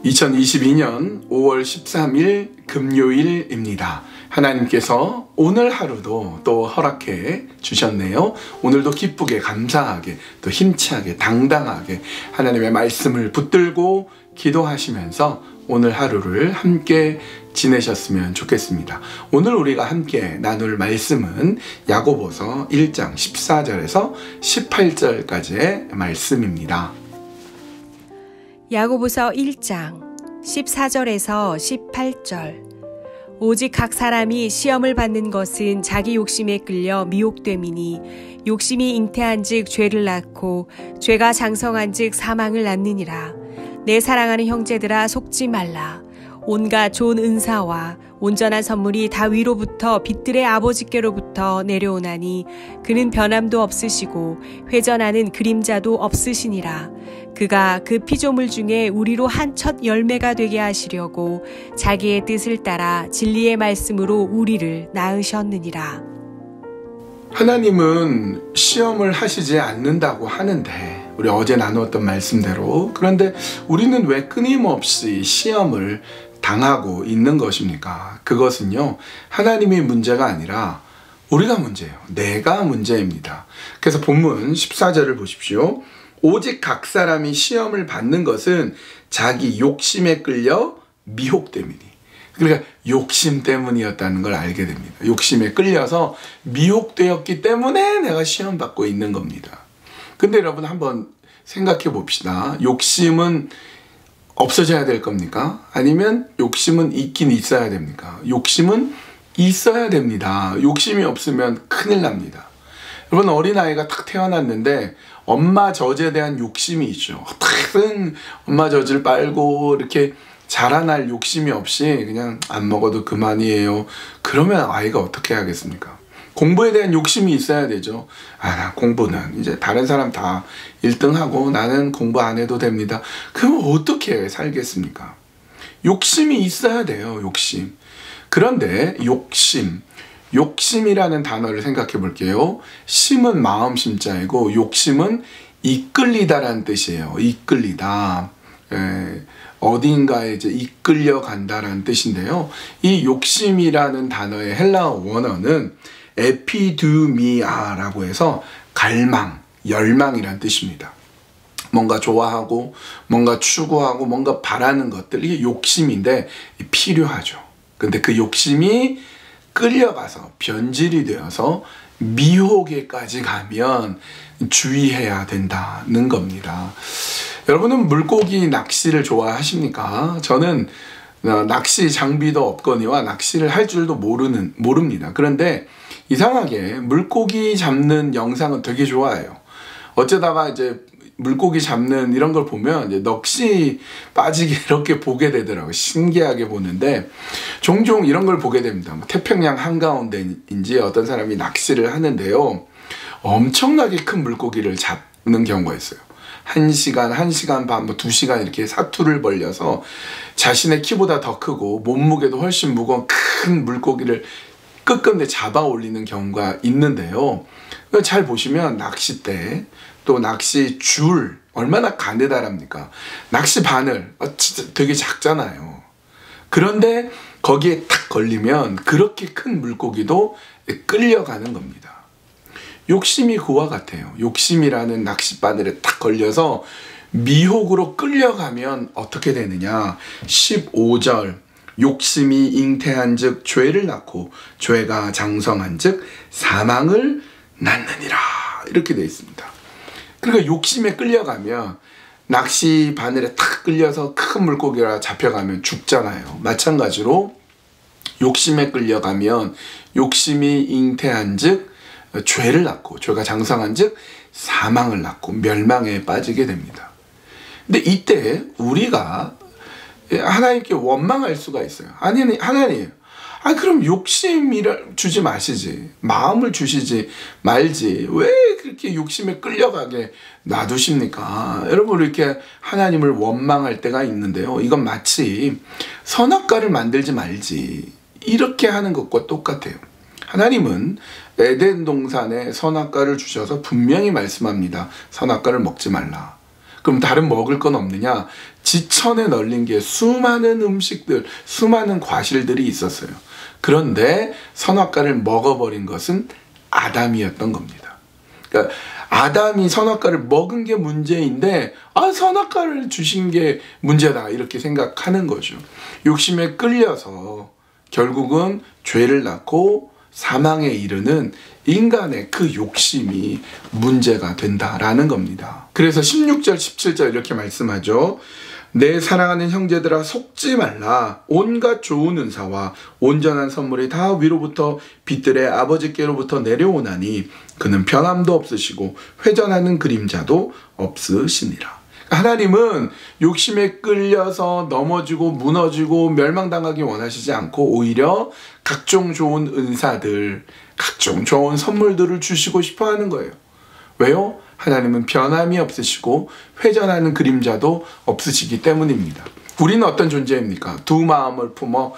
2022년 5월 13일 금요일입니다. 하나님께서 오늘 하루도 또 허락해 주셨네요. 오늘도 기쁘게 감사하게 또 힘차게 당당하게 하나님의 말씀을 붙들고 기도하시면서 오늘 하루를 함께 지내셨으면 좋겠습니다. 오늘 우리가 함께 나눌 말씀은 야고보서 1장 14절에서 18절까지의 말씀입니다. 야고보서 1장 14절에서 18절. 오직 각 사람이 시험을 받는 것은 자기 욕심에 끌려 미혹됨이니 욕심이 잉태한 즉 죄를 낳고 죄가 장성한 즉 사망을 낳느니라. 내 사랑하는 형제들아 속지 말라. 온갖 좋은 은사와 온전한 선물이 다 위로부터 빛들의 아버지께로부터 내려오나니 그는 변함도 없으시고 회전하는 그림자도 없으시니라. 그가 그 피조물 중에 우리로 한 첫 열매가 되게 하시려고 자기의 뜻을 따라 진리의 말씀으로 우리를 낳으셨느니라. 하나님은 시험을 하시지 않는다고 하는데 우리 어제 나누었던 말씀대로 그런데 우리는 왜 끊임없이 시험을 당하고 있는 것입니까? 그것은요, 하나님이 문제가 아니라 우리가 문제예요. 내가 문제입니다. 그래서 본문 14절을 보십시오. 오직 각 사람이 시험을 받는 것은 자기 욕심에 끌려 미혹됨이니. 그러니까 욕심 때문이었다는 걸 알게 됩니다. 욕심에 끌려서 미혹되었기 때문에 내가 시험 받고 있는 겁니다. 근데 여러분 한번 생각해 봅시다. 욕심은 없어져야 될 겁니까? 아니면 욕심은 있긴 있어야 됩니까? 욕심은 있어야 됩니다. 욕심이 없으면 큰일 납니다. 여러분 어린아이가 딱 태어났는데 엄마 젖에 대한 욕심이 있죠. 탁은 엄마 젖을 빨고 이렇게 자라날 욕심이 없이 그냥 안 먹어도 그만이에요. 그러면 아이가 어떻게 하겠습니까? 공부에 대한 욕심이 있어야 되죠. 나 공부는 이제 다른 사람 다 1등하고 나는 공부 안 해도 됩니다. 그럼 어떻게 살겠습니까? 욕심이 있어야 돼요. 욕심. 그런데 욕심이라는 단어를 생각해 볼게요. 심은 마음 심자이고 욕심은 이끌리다라는 뜻이에요. 이끌리다. 어딘가에 이제 이끌려 간다라는 뜻인데요. 이 욕심이라는 단어의 헬라어 원어는 에피두미아라고 해서 갈망, 열망이란 뜻입니다. 뭔가 좋아하고 뭔가 추구하고 뭔가 바라는 것들, 이게 욕심인데 필요하죠. 근데 그 욕심이 끌려가서 변질이 되어서 미혹에까지 가면 주의해야 된다는 겁니다. 여러분은 물고기 낚시를 좋아하십니까? 저는 낚시 장비도 없거니와 낚시를 할 줄도 모릅니다. 그런데 이상하게 물고기 잡는 영상은 되게 좋아해요. 어쩌다가 이제 물고기 잡는 이런 걸 보면 이제 넋이 빠지게 이렇게 보게 되더라고요. 신기하게 보는데 종종 이런 걸 보게 됩니다. 태평양 한가운데인지 어떤 사람이 낚시를 하는데요. 엄청나게 큰 물고기를 잡는 경우가 있어요. 1시간, 1시간 반, 2시간 이렇게 사투를 벌려서 자신의 키보다 더 크고 몸무게도 훨씬 무거운 큰 물고기를 끝끝내 잡아 올리는 경우가 있는데요. 잘 보시면 낚싯대 또 낚시 줄 얼마나 가느다랍니까? 낚시 바늘 진짜 되게 작잖아요. 그런데 거기에 탁 걸리면 그렇게 큰 물고기도 끌려가는 겁니다. 욕심이 그와 같아요. 욕심이라는 낚싯바늘에 딱 걸려서 미혹으로 끌려가면 어떻게 되느냐? 15절 욕심이 잉태한 즉 죄를 낳고 죄가 장성한 즉 사망을 낳느니라 이렇게 되어 있습니다. 그러니까 욕심에 끌려가면 낚시 바늘에 탁 끌려서 큰 물고기가 잡혀가면 죽잖아요. 마찬가지로 욕심에 끌려가면 욕심이 잉태한 즉 죄를 낳고 죄가 장성한 즉 사망을 낳고 멸망에 빠지게 됩니다. 근데 이때 우리가 하나님께 원망할 수가 있어요. 아니 하나님, 그럼 욕심을 주지 마시지, 마음을 주시지 말지 왜 그렇게 욕심에 끌려가게 놔두십니까? 여러분 이렇게 하나님을 원망할 때가 있는데요. 이건 마치 선악과를 만들지 말지 이렇게 하는 것과 똑같아요. 하나님은 에덴 동산에 선악과를 주셔서 분명히 말씀합니다. 선악과를 먹지 말라. 그럼 다른 먹을 건 없느냐? 지천에 널린 게 수많은 음식들, 수많은 과실들이 있었어요. 그런데 선악과를 먹어버린 것은 아담이었던 겁니다. 그러니까 아담이 선악과를 먹은 게 문제인데 선악과를 주신 게 문제다 이렇게 생각하는 거죠. 욕심에 끌려서 결국은 죄를 낳고 사망에 이르는 인간의 그 욕심이 문제가 된다라는 겁니다. 그래서 16절 17절 이렇게 말씀하죠. 내 사랑하는 형제들아 속지 말라. 온갖 좋은 은사와 온전한 선물이 다 위로부터 빛들의 아버지께로부터 내려오나니 그는 변함도 없으시고 회전하는 그림자도 없으시니라. 하나님은 욕심에 끌려서 넘어지고 무너지고 멸망당하기 원하시지 않고 오히려 각종 좋은 은사들, 각종 좋은 선물들을 주시고 싶어 하는 거예요. 왜요? 하나님은 변함이 없으시고 회전하는 그림자도 없으시기 때문입니다. 우리는 어떤 존재입니까? 두 마음을 품어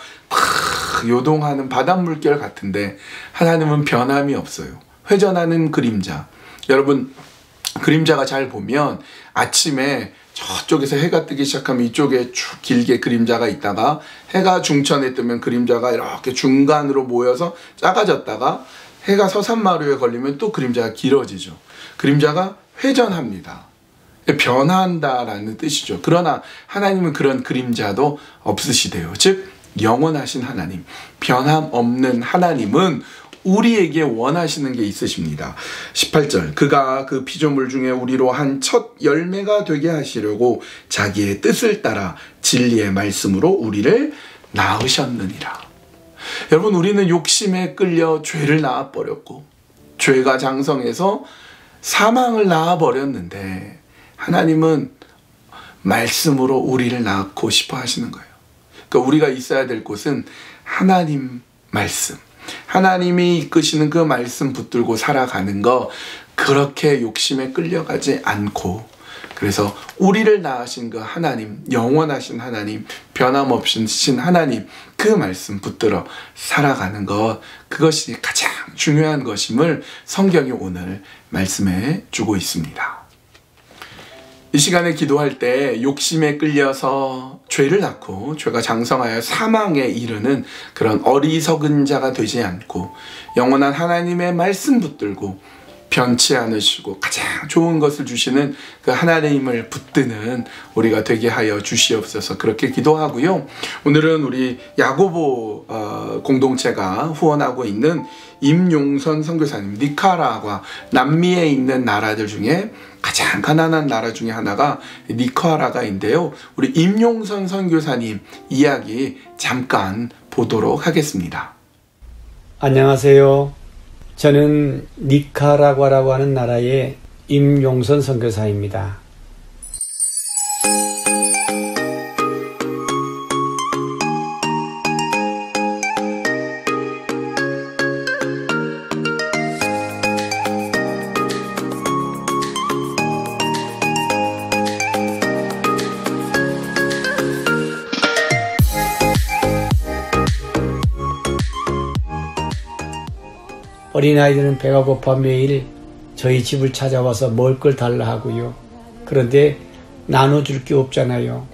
요동하는 바닷물결 같은데 하나님은 변함이 없어요. 회전하는 그림자. 여러분, 그림자가 잘 보면 아침에 저쪽에서 해가 뜨기 시작하면 이쪽에 쭉 길게 그림자가 있다가 해가 중천에 뜨면 그림자가 이렇게 중간으로 모여서 작아졌다가 해가 서산마루에 걸리면 또 그림자가 길어지죠. 그림자가 회전합니다. 변한다라는 뜻이죠. 그러나 하나님은 그런 그림자도 없으시대요. 즉 영원하신 하나님, 변함 없는 하나님은 우리에게 원하시는 게 있으십니다. 18절 그가 그 피조물 중에 우리로 한 첫 열매가 되게 하시려고 자기의 뜻을 따라 진리의 말씀으로 우리를 낳으셨느니라. 여러분, 우리는 욕심에 끌려 죄를 낳아버렸고 죄가 장성해서 사망을 낳아버렸는데 하나님은 말씀으로 우리를 낳고 싶어 하시는 거예요. 그러니까 우리가 있어야 될 곳은 하나님 말씀, 하나님이 이끄시는 그 말씀 붙들고 살아가는 거, 그렇게 욕심에 끌려가지 않고, 그래서 우리를 낳으신 그 하나님, 영원하신 하나님, 변함없으신 하나님, 그 말씀 붙들어 살아가는 것, 그것이 가장 중요한 것임을 성경이 오늘 말씀해 주고 있습니다. 이 시간에 기도할 때 욕심에 끌려서 죄를 낳고 죄가 장성하여 사망에 이르는 그런 어리석은 자가 되지 않고 영원한 하나님의 말씀 붙들고 변치 않으시고 가장 좋은 것을 주시는 그 하나님을 붙드는 우리가 되게 하여 주시옵소서, 그렇게 기도하고요. 오늘은 우리 야고보 공동체가 후원하고 있는 임용선 선교사님, 니카라과 남미에 있는 나라들 중에 가장 가난한 나라 중에 하나가 니카라과인데요. 우리 임용선 선교사님 이야기 잠깐 보도록 하겠습니다. 안녕하세요. 저는 니카라과라고 하는 나라의 임용선 선교사입니다. 어린아이들은 배가 고파 매일 저희 집을 찾아와서 먹을 걸 달라 하고요. 그런데 나눠줄 게 없잖아요.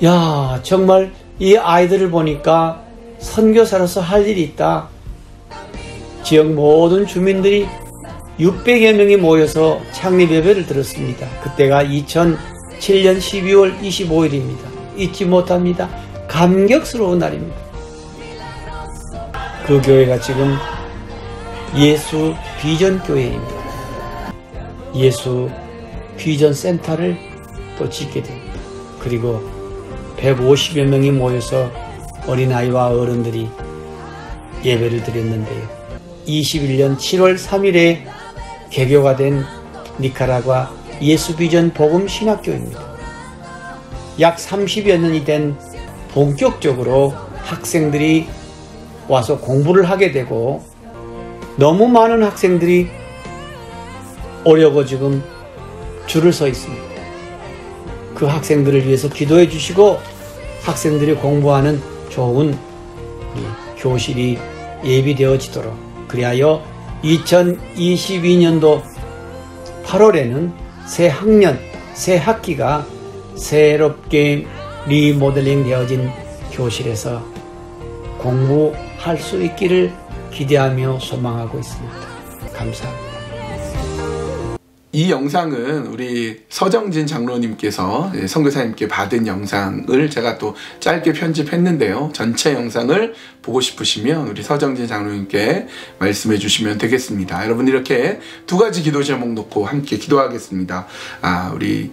야, 정말 이 아이들을 보니까 선교사로서 할 일이 있다. 지역 모든 주민들이 600여 명이 모여서 창립 예배를 드렸습니다. 그때가 2007년 12월 25일입니다. 잊지 못합니다. 감격스러운 날입니다. 그 교회가 지금 예수 비전 교회입니다. 예수 비전 센터를 또 짓게 됩니다. 그리고 150여 명이 모여서 어린아이와 어른들이 예배를 드렸는데요. 21년 7월 3일에 개교가 된 니카라과 예수 비전 복음 신학교입니다. 약 30여 년이 된 본격적으로 학생들이 와서 공부를 하게 되고 너무 많은 학생들이 오려고 지금 줄을 서 있습니다. 그 학생들을 위해서 기도해 주시고 학생들이 공부하는 좋은 교실이 예비되어지도록, 그리하여 2022년도 8월에는 새 학년 새 학기가 새롭게 리모델링 되어진 교실에서 공부할 수 있기를 기대하며 소망하고 있습니다. 감사합니다. 이 영상은 우리 서정진 장로님께서 선교사님께 받은 영상을 제가 또 짧게 편집했는데요. 전체 영상을 보고 싶으시면 우리 서정진 장로님께 말씀해 주시면 되겠습니다. 여러분, 이렇게 두 가지 기도 제목 놓고 함께 기도하겠습니다. 우리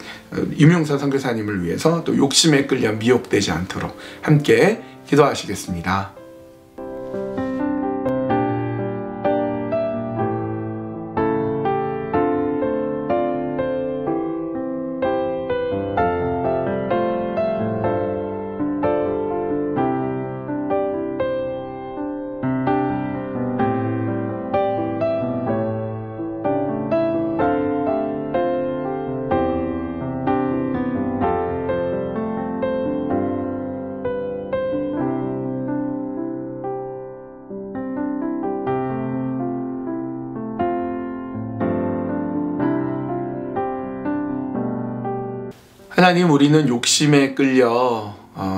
유명선 선교사님을 위해서 또 욕심에 끌려 미혹되지 않도록 함께 기도하시겠습니다. 하나님, 우리는 욕심에 끌려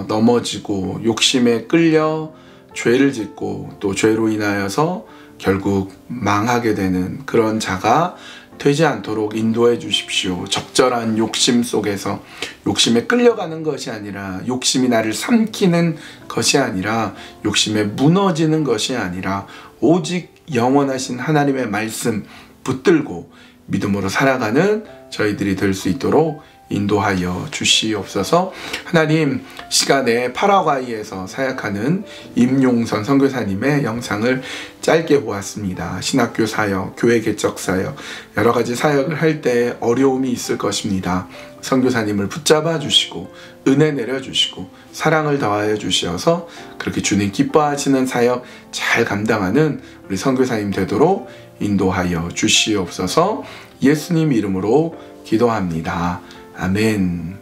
넘어지고 욕심에 끌려 죄를 짓고 또 죄로 인하여서 결국 망하게 되는 그런 자가 되지 않도록 인도해 주십시오. 적절한 욕심 속에서 욕심에 끌려가는 것이 아니라, 욕심이 나를 삼키는 것이 아니라, 욕심에 무너지는 것이 아니라 오직 영원하신 하나님의 말씀 붙들고 믿음으로 살아가는 저희들이 될 수 있도록 인도하여 주시옵소서. 하나님, 시간에 파라과이에서 사역하는 임용선 선교사님의 영상을 짧게 보았습니다. 신학교 사역, 교회 개척 사역, 여러 가지 사역을 할 때 어려움이 있을 것입니다. 선교사님을 붙잡아 주시고 은혜 내려주시고 사랑을 더하여 주시어서 그렇게 주님 기뻐하시는 사역 잘 감당하는 우리 선교사님 되도록 인도하여 주시옵소서. 예수님 이름으로 기도합니다. 아멘.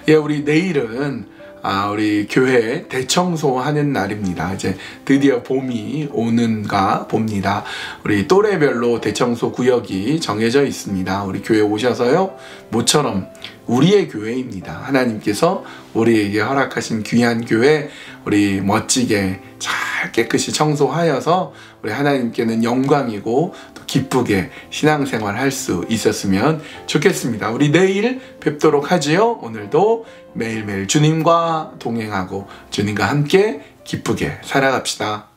예, 우리 내일은 우리 교회 대청소하는 날입니다. 이제 드디어 봄이 오는가 봅니다. 우리 또래별로 대청소 구역이 정해져 있습니다. 우리 교회 오셔서요, 모처럼 우리의 교회입니다. 하나님께서 우리에게 허락하신 귀한 교회, 우리 멋지게 잘 깨끗이 청소하여서 우리 하나님께는 영광이고 또 기쁘게 신앙생활 할 수 있었으면 좋겠습니다. 우리 내일 뵙도록 하지요. 오늘도 매일매일 주님과 동행하고 주님과 함께 기쁘게 살아갑시다.